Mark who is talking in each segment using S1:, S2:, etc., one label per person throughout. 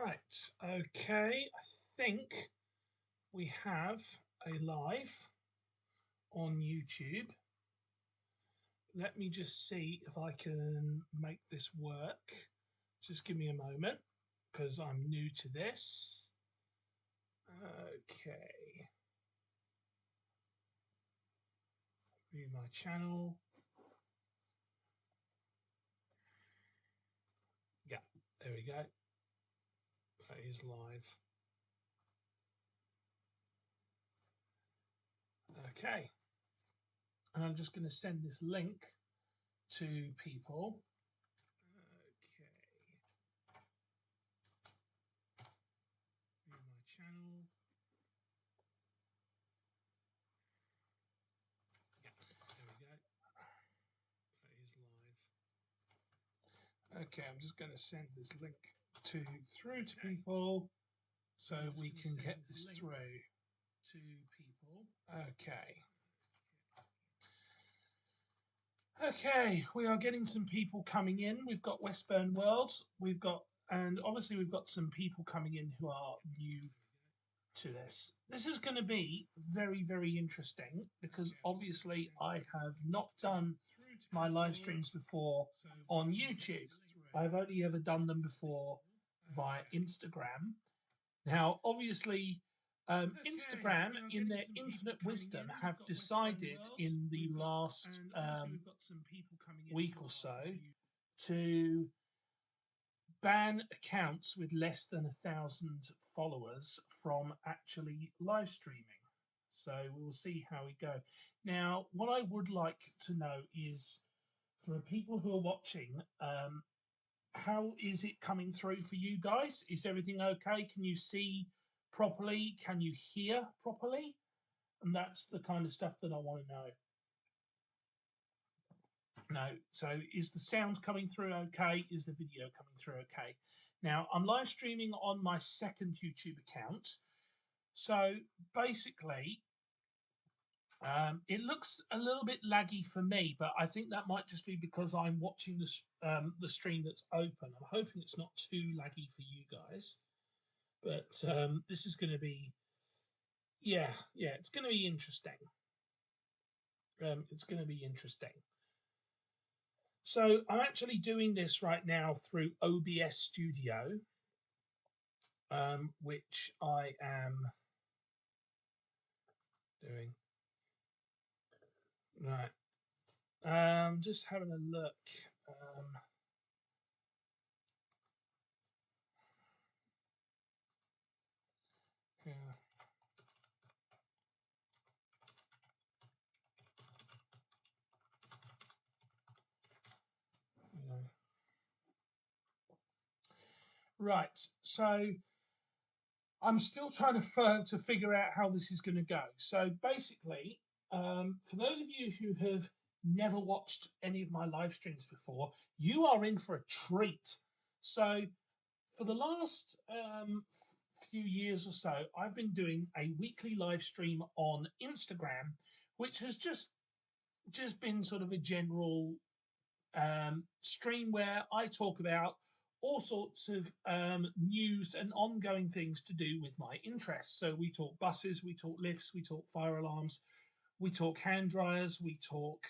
S1: Right, okay, I think we have a live on YouTube. Let me just see if I can make this work. Just give me a moment because I'm new to this. Okay, view my channel. Yeah, there we go. That is live. Okay, and I'm just going to send this link to people. Okay, view my channel. Yeah, there we go. That is live. Okay, I'm just going to send this link through to people so we can get this through to people. Okay. Okay, we are getting some people coming in. We've got Westburn World. And obviously we've got some people coming in who are new to this. This is going to be very, very interesting because obviously I have not done my live streams before on YouTube. I've only ever done them before via Instagram. Now, obviously, Instagram, in their infinite wisdom, have decided in the last week or so to ban accounts with less than 1,000 followers from actually live streaming. So we'll see how we go. Now, what I would like to know is, for people who are watching, how is it coming through for you guys? Is everything okay? Can you see properly? Can you hear properly? And that's the kind of stuff that I want to know. No. So is the sound coming through okay? Is the video coming through okay? Now, I'm live streaming on my second YouTube account. So basically, it looks a little bit laggy for me, but I think that might just be because I'm watching the stream that's open. I'm hoping it's not too laggy for you guys. But this is going to be, yeah, it's going to be interesting. It's going to be interesting. So I'm actually doing this right now through OBS Studio, which I am doing. Right. Just having a look. Yeah. Right. So I'm still trying to figure out how this is going to go. So basically, for those of you who have never watched any of my live streams before, you are in for a treat. So for the last few years or so, I've been doing a weekly live stream on Instagram, which has just been sort of a general stream where I talk about all sorts of news and ongoing things to do with my interests. So we talk buses, we talk lifts, we talk fire alarms, we talk hand dryers, we talk,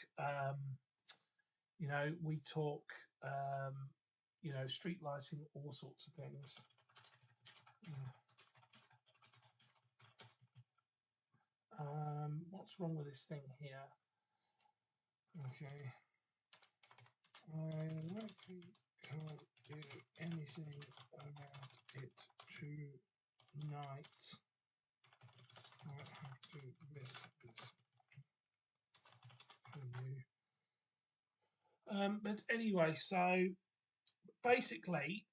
S1: we talk, street lighting, all sorts of things. What's wrong with this thing here? Okay. I likely can't do anything about it tonight. I have to miss this for you. But anyway, so basically,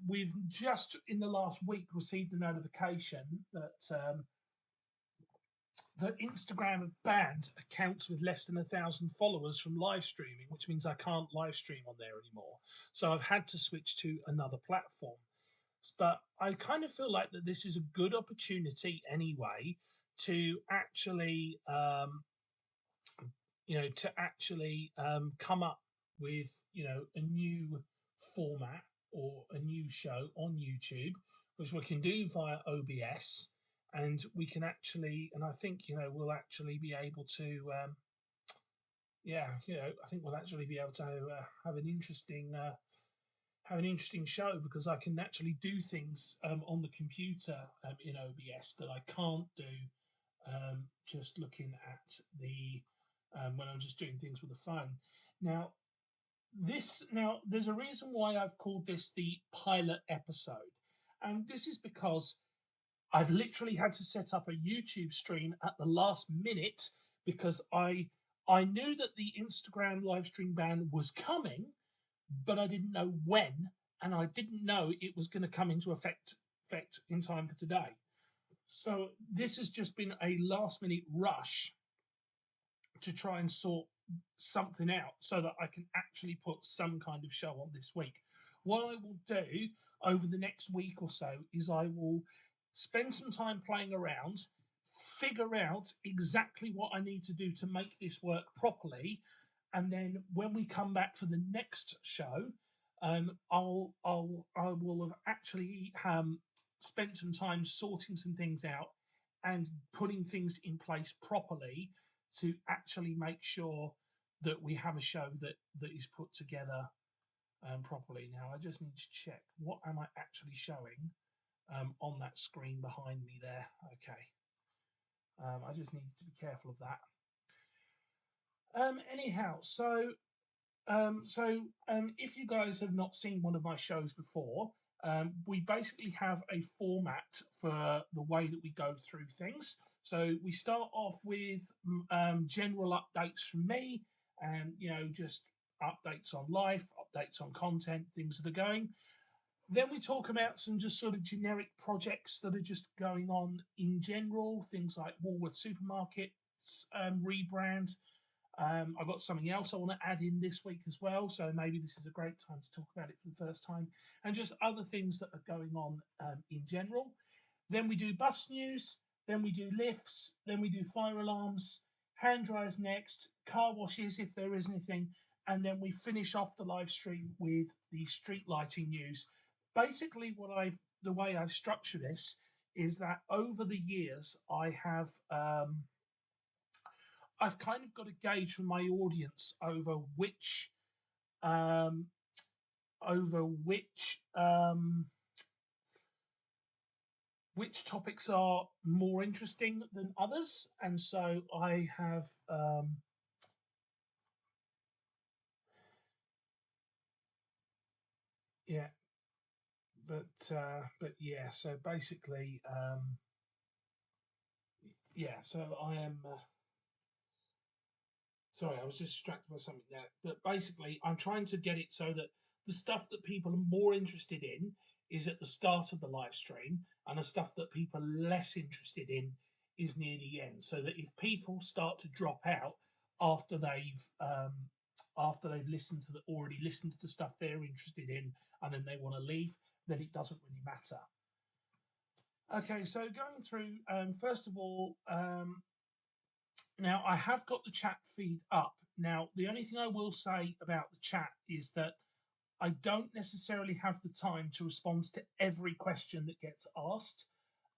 S1: we've just in the last week received a notification that Instagram have banned accounts with less than 1,000 followers from live streaming, which means I can't live stream on there anymore. So I've had to switch to another platform. But I kind of feel like that this is a good opportunity anyway to actually, come up with, a new format or a new show on YouTube, which we can do via OBS, and we can actually, and I think we'll actually be able to, yeah, I think we'll actually be able to have an interesting show because I can actually do things on the computer in OBS that I can't do just looking at the when I'm just doing things with the phone. Now, there's a reason why I've called this the pilot episode, and this is because I've literally had to set up a YouTube stream at the last minute because I knew that the Instagram live stream ban was coming, but I didn't know when, and I didn't know it was going to come into effect in time for today. So this has just been a last minute rush to try and sort something out so that I can actually put some kind of show on this week. What I will do over the next week or so is I will spend some time playing around, figure out exactly what I need to do to make this work properly, and then when we come back for the next show, I will have actually spent some time sorting some things out and putting things in place properly to actually make sure that we have a show that is put together properly. Now, I just need to check what am I actually showing on that screen behind me there. Okay, I just need to be careful of that. Anyhow, if you guys have not seen one of my shows before, we basically have a format for the way that we go through things. So we start off with general updates from me, and just updates on life, updates on content, things that are going. Then we talk about some just sort of generic projects that are just going on in general, things like Woolworth Supermarkets rebrand. I've got something else I want to add in this week as well, so maybe this is a great time to talk about it for the first time, and just other things that are going on in general. Then we do bus news, then we do lifts, then we do fire alarms, hand dryers next, car washes if there is anything, and then we finish off the live stream with the street lighting news. Basically, the way I've structured this is that over the years I have. I've kind of got a gauge from my audience um, over which topics are more interesting than others, and so I have yeah, but yeah. So basically, yeah. So I am. Sorry, I was just distracted by something there. But basically, I'm trying to get it so that the stuff that people are more interested in is at the start of the live stream, and the stuff that people are less interested in is near the end. So that if people start to drop out after they've already listened to the stuff they're interested in, and then they want to leave, then it doesn't really matter. Okay, so going through, first of all, now, I have got the chat feed up. Now, the only thing I will say about the chat is that I don't necessarily have the time to respond to every question that gets asked.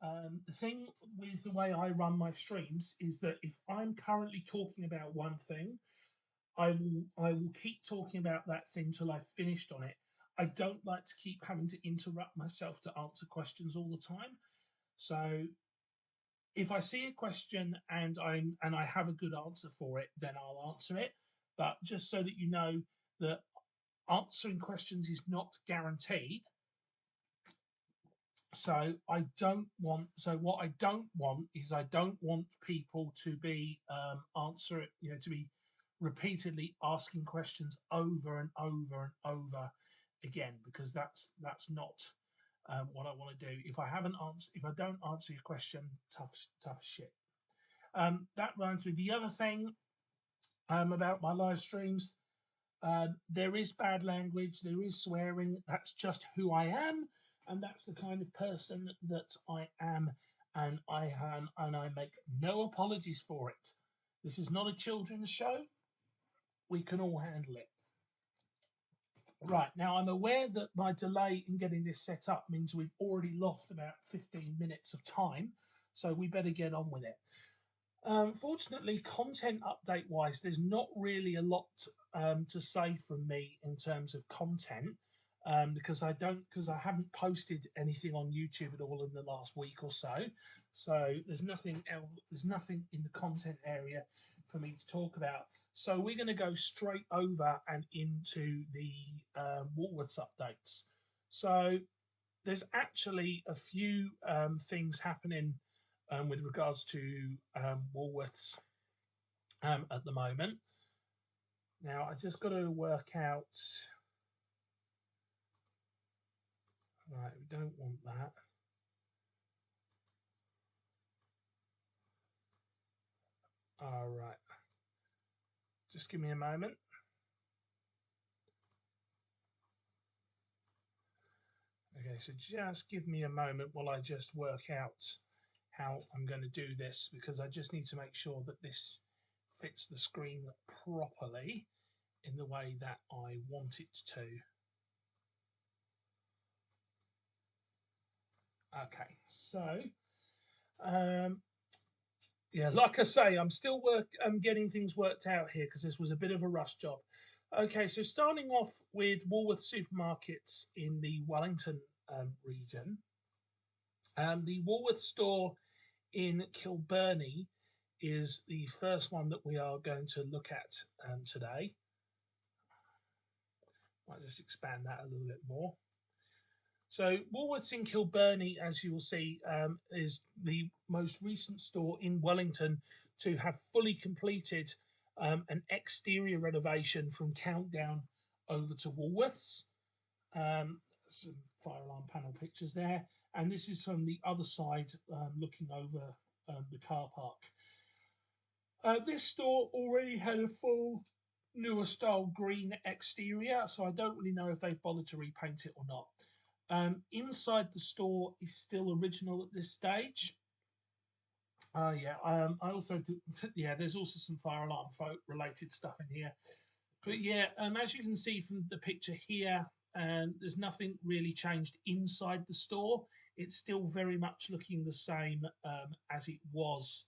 S1: The thing with the way I run my streams is that if I'm currently talking about one thing, I will keep talking about that thing till I've finished on it. I don't like to keep having to interrupt myself to answer questions all the time. So if I see a question and I have a good answer for it, then I'll answer it. But just so that you know that answering questions is not guaranteed. So I don't want. So what I don't want is I don't want people to be to be repeatedly asking questions over and over and over again, because that's not what I want to do. If I don't answer your question, tough shit. That reminds me. The other thing about my live streams, there is bad language, there is swearing. That's just who I am, and that's the kind of person that I am, and I make no apologies for it. This is not a children's show. We can all handle it. Right, now I'm aware that my delay in getting this set up means we've already lost about 15 minutes of time, so we better get on with it. Fortunately, content update wise, there's not really a lot to say from me in terms of content, because I haven't posted anything on YouTube at all in the last week or so. So there's nothing else, there's nothing in the content area for me to talk about. So we're going to go straight over and into the Woolworths updates. So there's actually a few things happening with regards to Woolworths at the moment. Now, I just got to work out. Right, we don't want that. All right. Just give me a moment. Okay, so just give me a moment while I just work out how I'm going to do this, because I just need to make sure that this fits the screen properly in the way that I want it to. Okay, so yeah, like I say, I'm still getting things worked out here because this was a bit of a rush job. Okay, so starting off with Woolworths supermarkets in the Wellington region, the Woolworths store in Kilbirnie is the first one that we are going to look at today. Might just expand that a little bit more. So Woolworths in Kilbirnie, as you will see, is the most recent store in Wellington to have fully completed an exterior renovation from Countdown over to Woolworths. Some fire alarm panel pictures there, and this is from the other side, looking over the car park. This store already had a full newer style green exterior, so I don't really know if they've bothered to repaint it or not. Inside the store is still original at this stage. Yeah, I also do, yeah, there's also some fire alarm related stuff in here. But yeah, as you can see from the picture here, there's nothing really changed inside the store. It's still very much looking the same as it was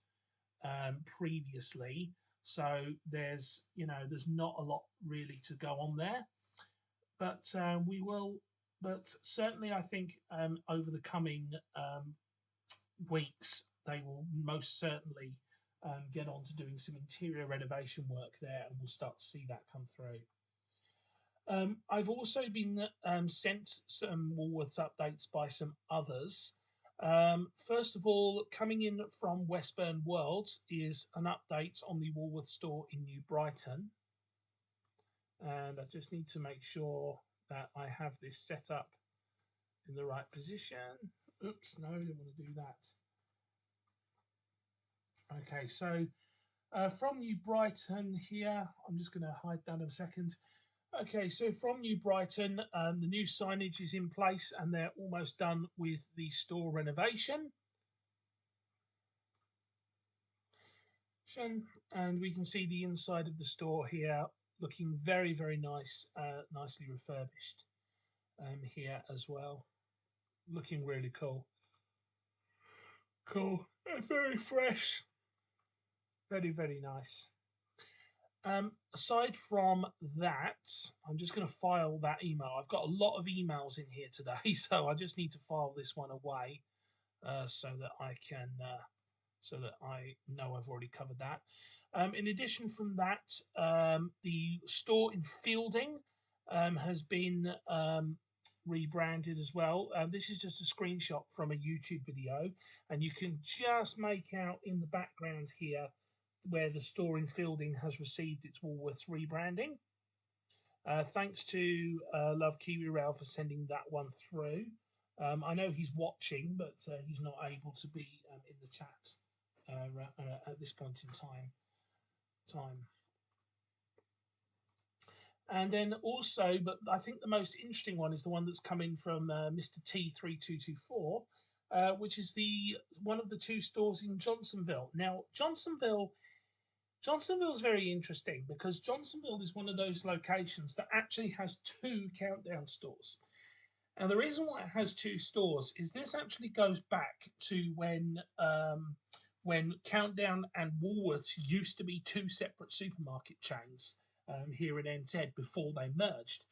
S1: previously. So there's not a lot really to go on there. But we will. But certainly, I think over the coming weeks, they will most certainly get on to doing some interior renovation work there, and we'll start to see that come through. I've also been sent some Woolworths updates by some others. First of all, coming in from Westburn Worlds is an update on the Woolworths store in New Brighton. And I just need to make sure that I have this set up in the right position. Oops, no, I don't want to do that. Okay, so from New Brighton here, I'm just going to hide that in a second. Okay, so from New Brighton, the new signage is in place and they're almost done with the store renovation. And we can see the inside of the store here looking very, very nice, nicely refurbished here as well. Looking really cool. Cool. And very fresh. Very, very nice. Aside from that, I'm just going to file that email. I've got a lot of emails in here today, so I just need to file this one away so that I can, so that I know I've already covered that. In addition from that, the store in Fielding has been rebranded as well. This is just a screenshot from a YouTube video, and you can just make out in the background here where the store in Fielding has received its Woolworths rebranding. Thanks to Love Kiwi Rail for sending that one through. I know he's watching, but he's not able to be in the chat at this point in time. And then also, but I think the most interesting one is the one that's coming from Mr. T3224, which is one of the two stores in Johnsonville. Now, Johnsonville Johnsonville is very interesting because Johnsonville is one of those locations that actually has two countdown stores. And the reason why it has two stores is this actually goes back to when Countdown and Woolworths used to be two separate supermarket chains here in NZ before they merged.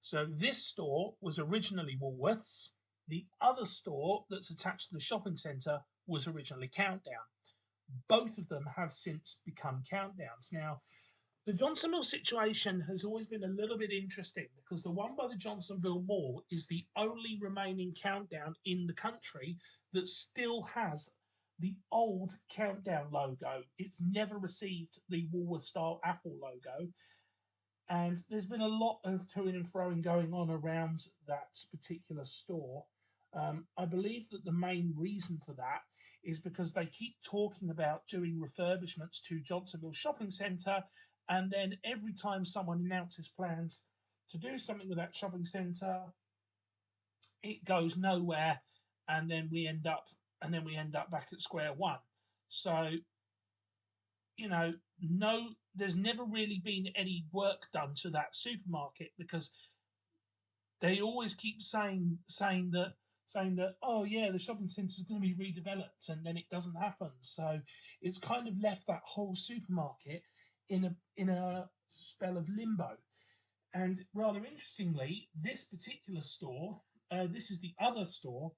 S1: So this store was originally Woolworths. The other store that's attached to the shopping centre was originally Countdown. Both of them have since become Countdowns. Now, the Johnsonville situation has always been a little bit interesting because the one by the Johnsonville Mall is the only remaining Countdown in the country that still has the old Countdown logo. It's never received the Woolworth style Apple logo. And there's been a lot of toing and froing going on around that particular store. I believe that the main reason for that is because they keep talking about doing refurbishments to Johnsonville Shopping Centre, and then every time someone announces plans to do something with that shopping centre, it goes nowhere, and then we end up back at square one. So no, there's never really been any work done to that supermarket because they always keep saying that, oh yeah, the shopping centre is going to be redeveloped, and then it doesn't happen. So it's kind of left that whole supermarket in a spell of limbo. And rather interestingly, this particular store, this is the other store,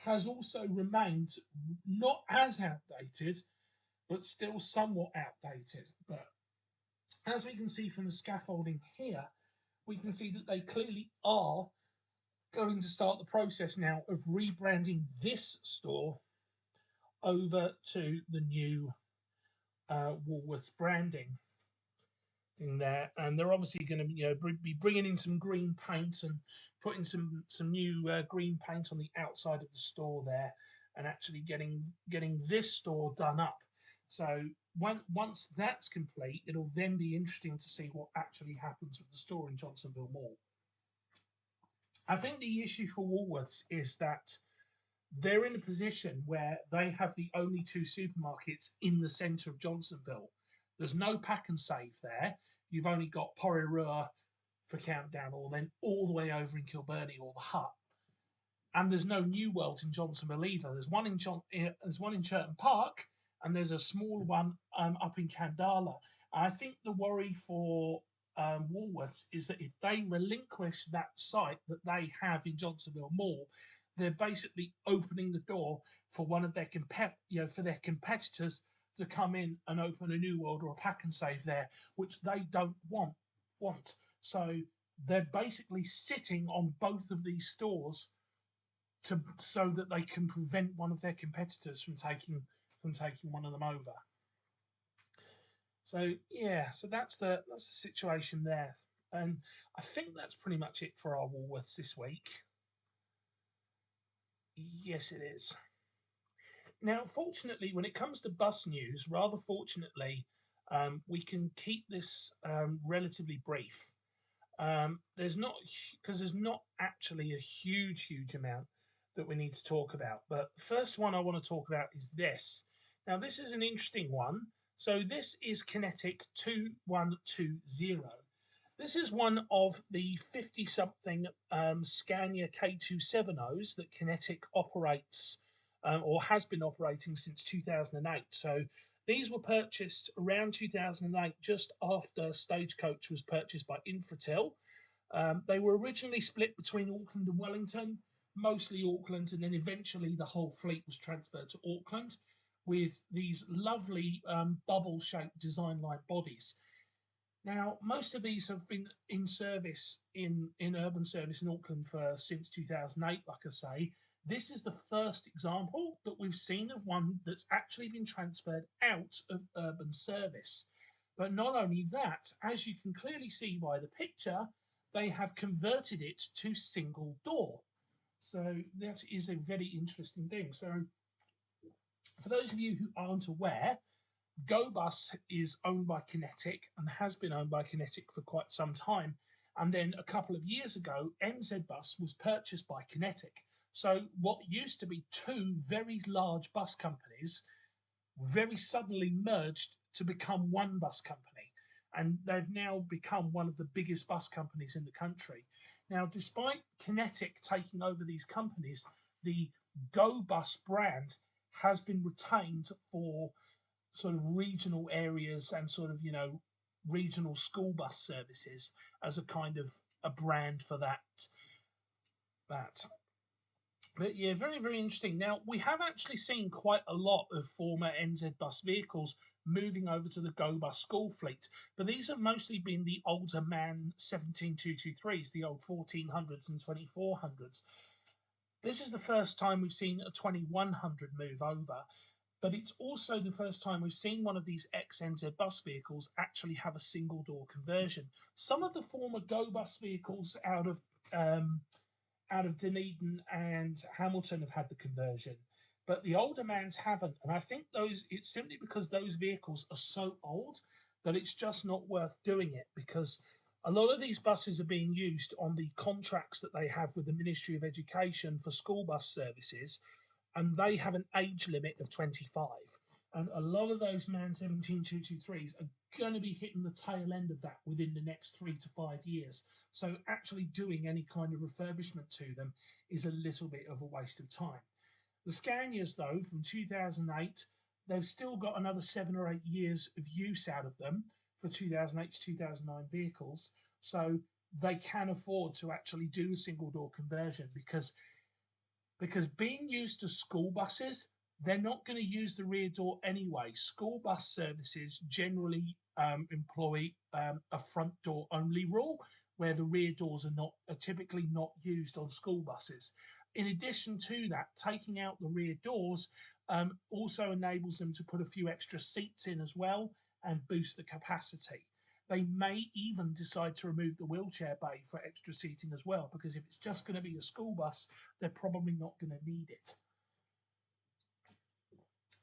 S1: has also remained not as outdated, but still somewhat outdated. But as we can see from the scaffolding here, we can see that they clearly are going to start the process now of rebranding this store over to the new Woolworths branding thing there, and they're obviously going to be bringing in some green paint and putting some new green paint on the outside of the store there, and actually getting this store done up. So once that's complete, it'll then be interesting to see what actually happens with the store in Johnsonville Mall. I think the issue for Woolworths is that they're in a position where they have the only two supermarkets in the centre of Johnsonville. There's no pack and save there. You've only got Porirua for Countdown, or then all the way over in Kilbirnie or the Hut. And there's no New World in Johnsonville either. There's one in Churton Park, and there's a small one up in Kandala. I think the worry for Woolworths is that if they relinquish that site that they have in Johnsonville Mall, they're basically opening the door for one of their competitors to come in and open a New World or a pack and save there, which they don't want. So they're basically sitting on both of these stores so that they can prevent one of their competitors from taking one of them over. So yeah, so that's the situation there, and I think that's pretty much it for our Woolworths this week. Yes, it is. Now, fortunately, when it comes to bus news, rather fortunately, we can keep this relatively brief. There's not actually a huge amount that we need to talk about. But the first one I want to talk about is this. Now, this is an interesting one. So this is Kinetic 2120. This is one of the 50-something Scania K270s that Kinetic operates or has been operating since 2008. So these were purchased around 2008, just after Stagecoach was purchased by Infratil. They were originally split between Auckland and Wellington, mostly Auckland, and then eventually the whole fleet was transferred to Auckland with these lovely bubble-shaped design-like bodies. Now, most of these have been in service in urban service in Auckland since 2008, like I say. This is the first example that we've seen of one that's actually been transferred out of urban service. But not only that, as you can clearly see by the picture, they have converted it to single door. So that is a very interesting thing. So for those of you who aren't aware, GoBus is owned by Kinetic and has been owned by Kinetic for quite some time. And then a couple of years ago, NZ Bus was purchased by Kinetic. So what used to be two very large bus companies very suddenly merged to become one bus company. And they've now become one of the biggest bus companies in the country. Now, despite Kinetic taking over these companies, the Go Bus brand has been retained for sort of regional areas and sort of, regional school bus services as a kind of a brand for that. But yeah, very, very interesting. Now, we have actually seen quite a lot of former NZ Bus vehicles moving over to the Go Bus school fleet, but these have mostly been the older MAN 17223s, the old 1400s and 2400s. This is the first time we've seen a 2100 move over, but it's also the first time we've seen one of these ex-NZ Bus vehicles actually have a single door conversion. Some of the former Go Bus vehicles out of Dunedin and Hamilton have had the conversion, but the older MANs haven't. And I think it's simply because those vehicles are so old that it's just not worth doing it, because a lot of these buses are being used on the contracts that they have with the Ministry of Education for school bus services, and they have an age limit of 25. And a lot of those MAN 17223s are going to be hitting the tail end of that within the next 3 to 5 years. So actually doing any kind of refurbishment to them is a little bit of a waste of time. The Scanias, though, from 2008, they've still got another 7 or 8 years of use out of them for 2008 to 2009 vehicles. So they can afford to actually do a single door conversion, because being used to school buses, they're not going to use the rear door anyway. School bus services generally employ a front door only rule, where the rear doors are typically not used on school buses. In addition to that, taking out the rear doors also enables them to put a few extra seats in as well and boost the capacity. They may even decide to remove the wheelchair bay for extra seating as well, because if it's just going to be a school bus, they're probably not going to need it.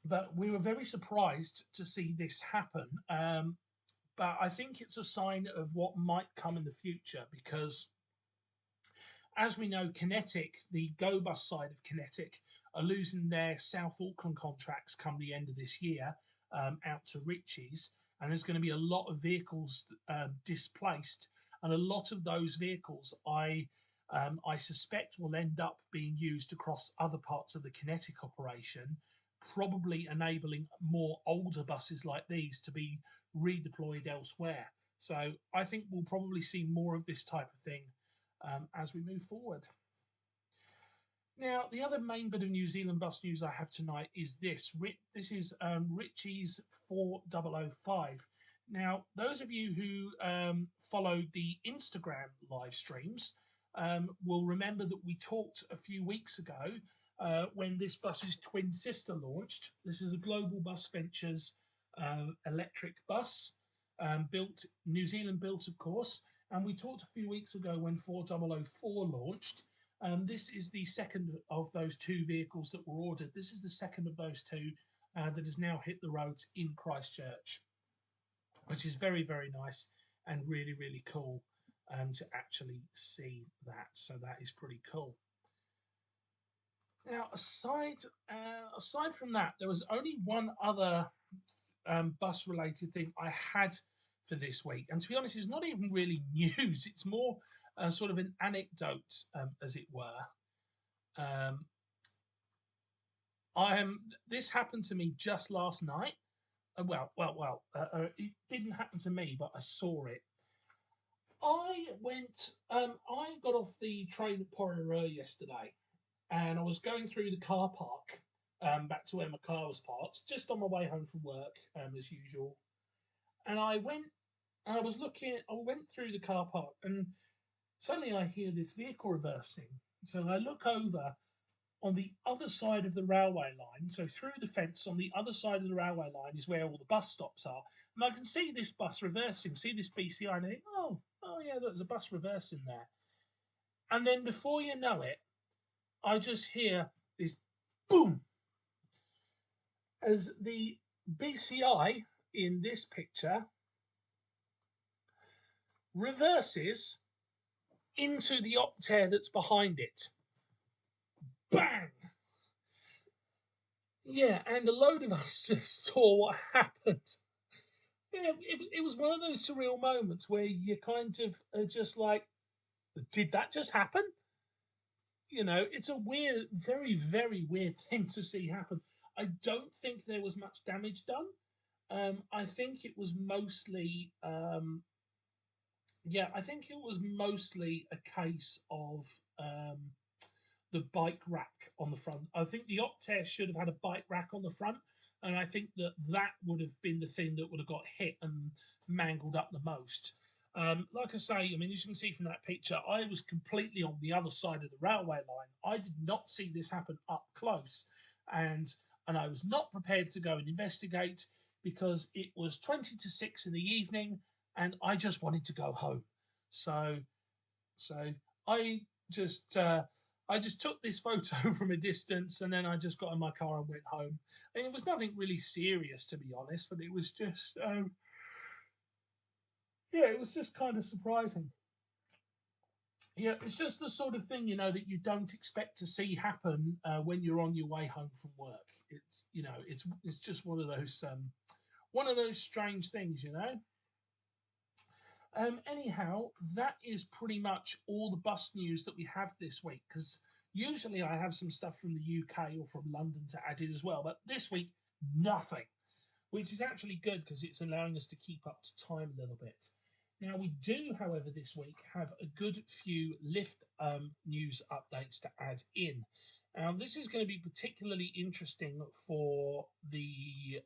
S1: But we were very surprised to see this happen. But I think it's a sign of what might come in the future, because as we know, Kinetic, the Go Bus side of Kinetic, are losing their South Auckland contracts come the end of this year out to Ritchie's. And there's going to be a lot of vehicles displaced, and a lot of those vehicles I suspect will end up being used across other parts of the Kinetic operation, probably enabling more older buses like these to be redeployed elsewhere. So I think we'll probably see more of this type of thing as we move forward. Now, the other main bit of New Zealand bus news I have tonight is this. This is Ritchie's 4005. Now, those of you who followed the Instagram live streams will remember that we talked a few weeks ago when this bus's twin sister launched. This is a Global Bus Ventures electric bus, New Zealand built, of course. And we talked a few weeks ago when 4004 launched. This is the second of those two vehicles that were ordered. This is the second of those two that has now hit the roads in Christchurch, which is very, very nice and really, really cool to actually see that. So that is pretty cool. Now, aside from that, there was only one other bus-related thing I had for this week, and to be honest, it's not even really news. It's more sort of an anecdote, as it were. This happened to me just last night. It didn't happen to me, but I saw it. I got off the train at Porrera yesterday, and I was going through the car park back to where my car was parked, just on my way home from work, as usual. And I went through the car park, and suddenly I hear this vehicle reversing. So I look over on the other side of the railway line. So through the fence on the other side of the railway line is where all the bus stops are. And I can see this bus reversing, see this BCI, and I think, oh yeah, there's a bus reversing there. And then before you know it, I just hear this boom as the BCI in this picture reverses into the Optare that's behind it. Bang! Yeah, and a load of us just saw what happened. Yeah, it was one of those surreal moments where you kind of are just like, did that just happen? It's a weird, very, very weird thing to see happen. I don't think there was much damage done. I think it was mostly, yeah, I think it was mostly a case of um, the bike rack on the front. I think the Optare should have had a bike rack on the front, and I think that that would have been the thing that would have got hit and mangled up the most. Like I say, I mean, as you can see from that picture, I was completely on the other side of the railway line. I did not see this happen up close, and and I was not prepared to go and investigate because it was 20 to 6 in the evening, and I just wanted to go home. So so I just uh, I just took this photo from a distance, and then I just got in my car and went home. And it was nothing really serious, to be honest, but it was just yeah, it was just kind of surprising. Yeah, it's just the sort of thing that you don't expect to see happen when you're on your way home from work. It's just one of those strange things. Anyhow, that is pretty much all the bus news that we have this week. Because usually I have some stuff from the UK or from London to add in as well, but this week nothing, which is actually good because it's allowing us to keep up to time a little bit. Now we do, however, this week have a good few lift news updates to add in. This is going to be particularly interesting for the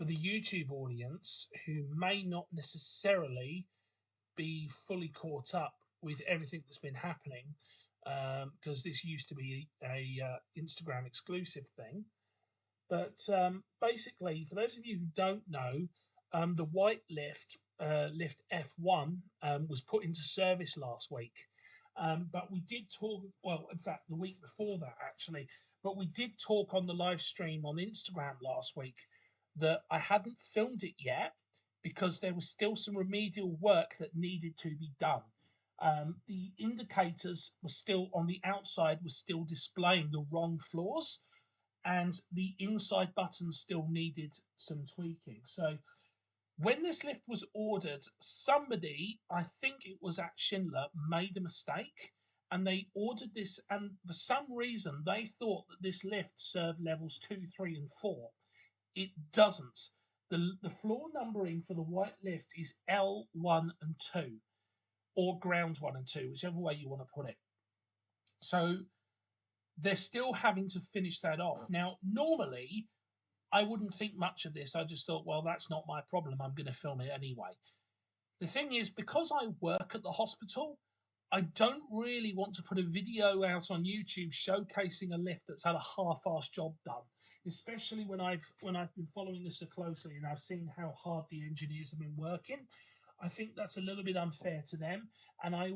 S1: YouTube audience who may not necessarily be fully caught up with everything that's been happening because this used to be a Instagram exclusive thing. But basically, for those of you who don't know, the white lift F1, was put into service last week. But we did talk, well, in fact, the week before that, actually, but we did talk on the live stream on Instagram last week that I hadn't filmed it yet because there was still some remedial work that needed to be done. The indicators were still on the outside, were still displaying the wrong floors, and the inside buttons still needed some tweaking. So when this lift was ordered, somebody, I think it was at Schindler, made a mistake and they ordered this. And for some reason, they thought that this lift served levels 2, 3, and 4. It doesn't. The floor numbering for the white lift is L1 and 2, or ground 1 and 2, whichever way you want to put it. So they're still having to finish that off. Now, normally, I wouldn't think much of this. I just thought, well, that's not my problem. I'm going to film it anyway. The thing is, because I work at the hospital, I don't really want to put a video out on YouTube showcasing a lift that's had a half-assed job done, especially when I've been following this so closely and I've seen how hard the engineers have been working. I think that's a little bit unfair to them, and I